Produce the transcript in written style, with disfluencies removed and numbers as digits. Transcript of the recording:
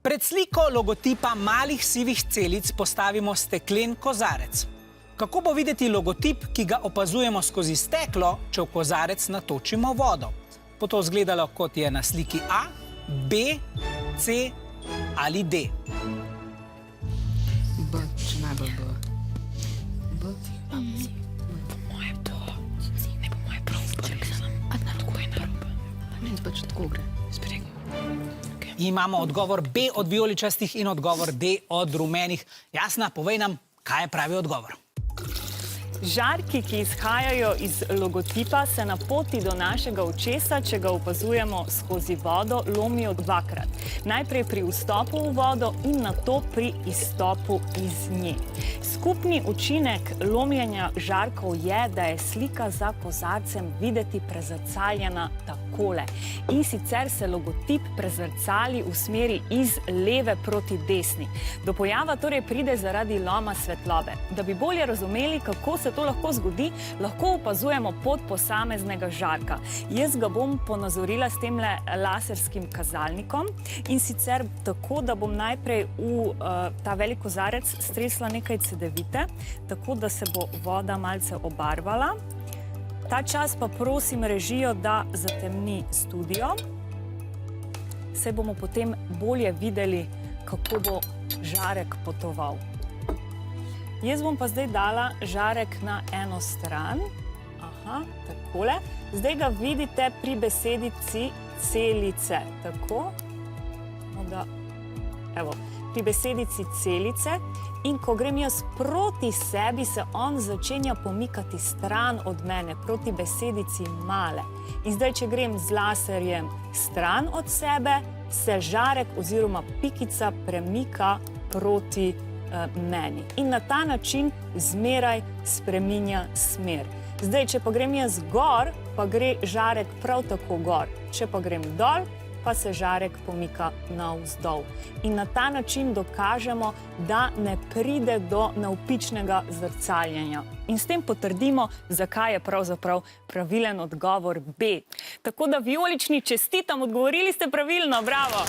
Pred sliko logotipa malih sivih celic postavimo steklen kozarec. Kako bo videti logotip, ki ga opazujemo skozi steklo, če v kozarec natočimo vodo? Bo to izgledalo, kot je na sliki A, B, C ali D? B, če najbolj B. B, A, C. Moje to. Ne bo moje prav. A na tako je narobe. Ne, pač tako gre. Sprego. Imamo odgovor B od vijoličastih in odgovor D od rumenih. Jasna, povej nam, kaj je pravi odgovor. Žarki, ki izhajajo iz logotipa, se na poti do našega očesa, če ga opazujemo skozi vodo, lomijo dvakrat. Najprej pri vstopu v vodo in nato pri izstopu iz nje. Skupni učinek lomljenja žarkov je, da je slika za kozarcem videti prezrcaljena takole. In sicer se logotip prezrcali v smeri iz leve proti desni. Do pojava torej pride zaradi loma svetlobe. Da bi bolje razumeli, kako se to lahko zgodi, lahko opazujemo pot posameznega žarka. Jaz ga bom ponazorila s temle laserskim kazalnikom in sicer tako, da bom najprej v ta velik kozarec stresla nekaj cedevite, tako da se bo voda malce obarvala. Ta čas pa prosim režijo, da zatemni studio. Se bomo potem bolje videli, kako bo žarek potoval. Jaz bom pa zdaj dala žarek na eno stran. Aha, takole. Zdaj ga vidite pri besedici celice. Tako. Evo, pri besedici celice. In ko grem jaz proti sebi, se on začenja pomikati stran od mene, proti besedici male. In zdaj, če grem z laserjem stran od sebe, se žarek oziroma pikica premika proti meni. In na ta način zmeraj spreminja smer. Zdaj, če pa grem jaz gor, pa gre žarek prav tako gor. Če pa grem dol, pa se žarek pomika navzdol. In na ta način dokažemo, da ne pride do navpičnega zrcaljenja. In s tem potrdimo, zakaj je pravzaprav pravilen odgovor B. Tako da vijolični čestitam, odgovorili ste pravilno, bravo!